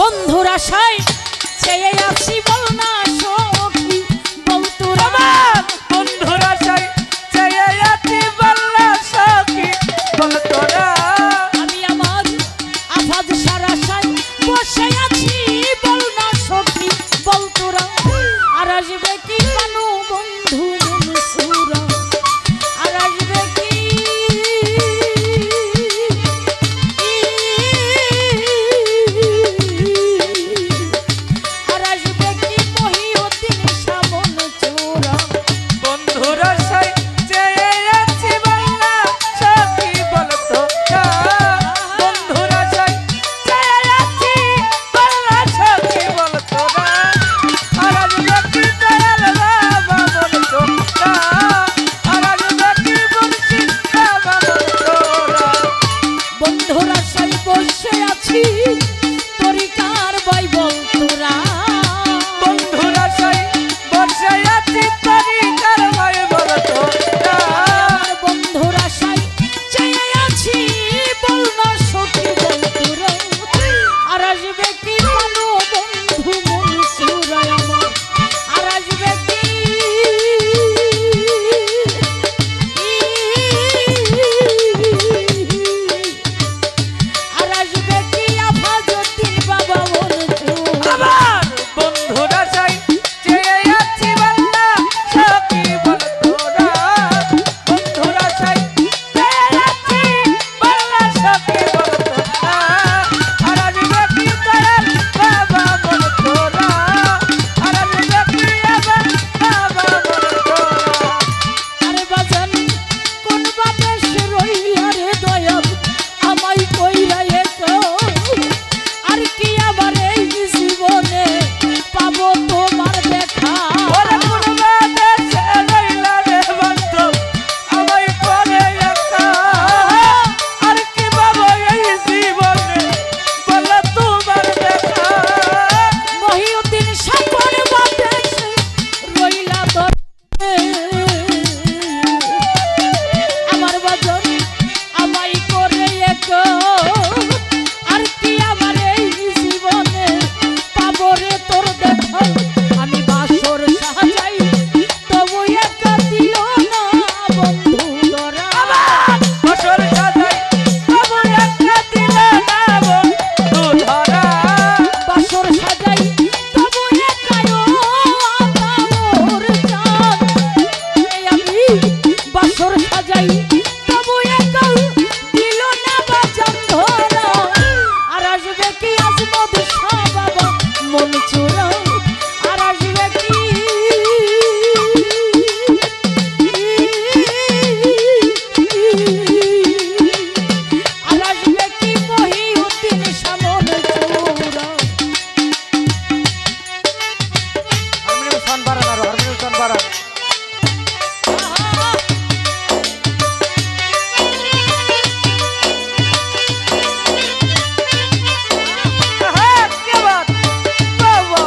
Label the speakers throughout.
Speaker 1: বন্ধুর আশায় চেয়ে আছি বল না সখী বল তোরা
Speaker 2: বন্ধুর আশায় চেয়ে আছি বল না সখী বল তোরা
Speaker 1: আমি আমার আফাজ সারা আশায় বসে আছি বল না সখী বল তোরা আর আসবে কি বানু বন্ধু মনসুরা আর আসবে কি আর আসবে কি মহিউদ্দিন সামন চোরা
Speaker 2: বন্ধুর আশায় চেয়ে আছি বল না সখী বল তোরা বন্ধুর আশায় চেয়ে আছি বল না সখী বল তোরা আর আসবে কি দয়াল বাবা বল তোরা আর আসবে কি মুর্শিদ বাবা বল তোরা
Speaker 1: বন্ধুর আশায় বসে আছি তরিকার বই বল তোরা
Speaker 2: বন্ধুর আশায় বসে আছি তরিকার ভাই বল তোরা
Speaker 1: আমার বন্ধুর আশায় চেয়ে আছি বল না সখী বল তোরা আর আসবে কি বানু বন্ধু মনসুরা আমার আর আসবে কি আর আসবে কি আফাজউদ্দিন বাবা মনসুরা
Speaker 2: আবার বন্ধুর আশায় চেয়ে আছি বল না সখী বল তোরা বন্ধুর আশায় চেয়ে আছি বল না সখী বল তোরা আর আসবে কি দয়াল বাবা বল তোরা আর আসবে কি আবার বাবা বল তোরা
Speaker 1: আরে বাজান কোন বাদেশ রইলা রে দয়াল আমায় কইরা একা আর কি আবার এই জীবনে পাবো তোমার দেখা
Speaker 2: ওরে কোনবা দেশে রইলা রে বন্ধু আমায় করে একা আর কি বাবা এই জীবনে বলে তোমার দেখা
Speaker 1: মহিউদ্দিন সাপন বাদেশ রইলা দরে আমার বাজান আমায় করে একা আর কি আমার এই জীবনে পাবো রে তোর দেখা আমি বাসর সাজাই তবু একা দিল না বন্ধু ধরা
Speaker 2: আবার বছর সাজাই তবু একটা দিলে না বন্ধু ধরা
Speaker 1: বাসর সাজাই তবু একাই ও আমার জান এই আমি বাসর সাজাই তবু একা দিল না বাজান ধরা আর আসবে কি আজমত শাহ বাবা মন চোরা আর আসবে কি আর আসবে কি মহিউদ্দিন সামন চোরা
Speaker 2: হারমোনিয়াম সাউন্ড বাড়ান আর হারমোনিয়াম সাউন্ড বাড়ান কি বাত বাবা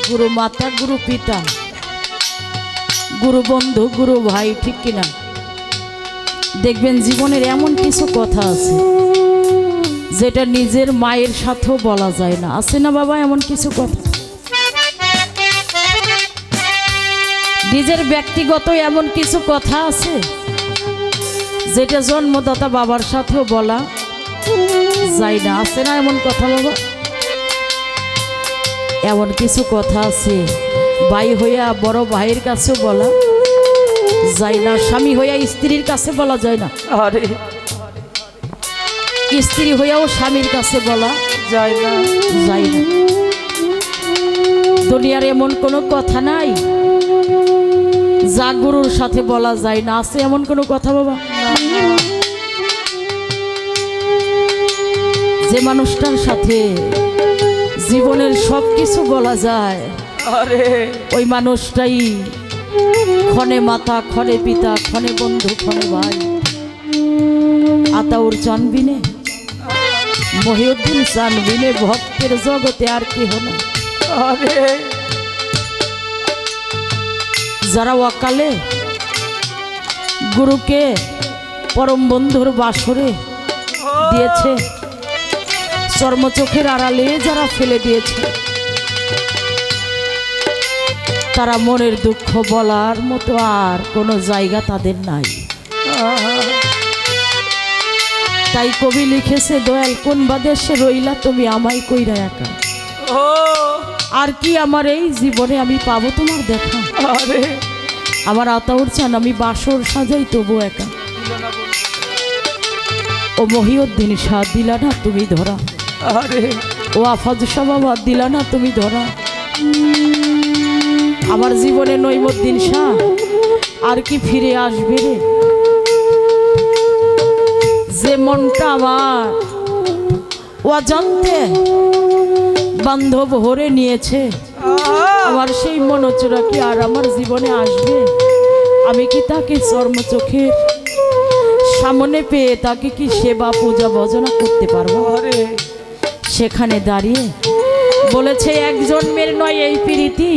Speaker 1: গুরু মাতা, গুরু পিতা, গুরু বন্ধু, গুরু ভাই, ঠিক কিনা? দেখবেন জীবনের এমন কিছু কথা আছে যেটা নিজের মায়ের সাথেও বলা যায় না। আছে না বাবা এমন কিছু কথা? নিজের ব্যক্তিগত এমন কিছু কথা আছে যেটা জন্মদাতা বাবার সাথেও বলা যায় না। আছে না এমন কথা বাবা? এমন কিছু কথা আছে ভাই হইয়া বড় ভাইয়ের কাছেও বলা যায় না, স্বামী হইয়া স্ত্রীর কাছে বলা যায় না,
Speaker 2: আরে
Speaker 1: স্ত্রী হইয়াও স্বামীর কাছে বলা
Speaker 2: যায় না।
Speaker 1: দুনিয়ার এমন কোনো কথা নাই যা গুরুর সাথে বলা যায় না। আছে এমন কোনো কথা বাবা? যে মানুষটার সাথে জীবনের সব কিছু বলা যায়,
Speaker 2: আরে
Speaker 1: ওই মানুষটাই ক্ষণে মাতা, ক্ষণে পিতা, ক্ষণে বন্ধু, ক্ষণে ভাই। আতাউর চানবিনে, মহিউদ্দিন চানবিনে ভক্তের জগতে আর কেহ না।
Speaker 2: আরে
Speaker 1: যারা অকালে গুরুকে পরম বন্ধুর বাসরে দিয়েছে, চর্মচোখের আড়ালে যারা ফেলে দিয়েছে, তারা মনের দুঃখ বলার মতো আর কোনো জায়গা তাদের নাই। তাই কবি লিখেছে, দয়াল কোন বা দেশে রইলা তুমি আমায় কইরা একা, আর কি আমার এই জীবনে আমি পাবো তোমার দেখা।
Speaker 2: আরে
Speaker 1: আমার আতাউর চান আমি বাসর সাজাই তবু একা। ও মহিউদ্দিন শাহ দিলা না তুমি ধরা,
Speaker 2: আরে
Speaker 1: ও আফাজ শাহ বাবা দিলা না তুমি ধরা। আমার জীবনে নইমুদ্দিন শাহ আর কি ফিরে আসবে রে? যে মনটা আমার অজান্তে বান্ধব হরে নিয়েছে, আমার সেই মনোচরা কি আর আমার জীবনে আসবে? আমি কি তাকে চর্মচোখের সামনে পেয়ে তাকে কি সেবা পূজা ভজনা করতে পারবো? সেখানে দাঁড়িয়ে বলেছে, এক জন্মের নয় এই প্রীতি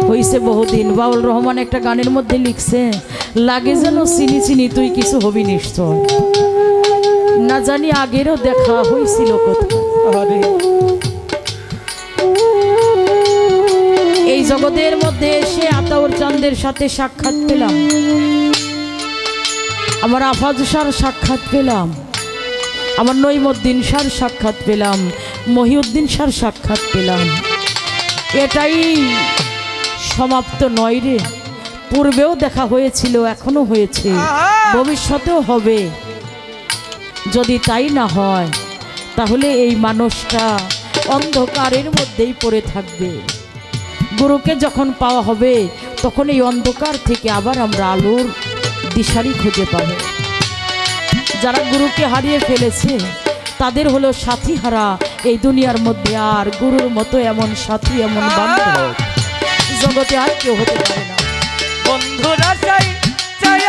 Speaker 1: হইছে বহুদিন। বাউল রহমান একটা গানের মধ্যে লিখছে, লাগে যেন চিনি চিনি তুই কিছু হবি নিশ্চয়, না জানি আগেরও দেখা হয়েছিল কোথাও। এই জগতের মধ্যে এসে আতাউর চাঁদের সাথে সাক্ষাৎ পেলাম, আমার আফাজ শাহর সাক্ষাৎ পেলাম, আমার নইমুদ্দিন শাহর সাক্ষাৎ পেলাম, মহিউদ্দিন শাহর সাক্ষাৎ পেলাম। এটাই সমাপ্ত নয় রে, পূর্বেও দেখা হয়েছিল, এখনো হয়েছে, ভবিষ্যতেও হবে। যদি তাই না হয় তাহলে এই মানুষটা অন্ধকারের মধ্যেই পড়ে থাকবে। গুরুকে যখন পাওয়া হবে তখন এই অন্ধকার থেকে আবার আমরা আলোর দিশারি খুঁজে পাব। যারা গুরুকে হারিয়ে ফেলেছে তাদের হলো সাথী হারা এই দুনিয়ার মধ্যে, আর গুরুর মতো এমন সাথী, এমন বান্ধব জগতে আর কেউ হতে পারে না।
Speaker 2: বন্ধুরা চাই চাই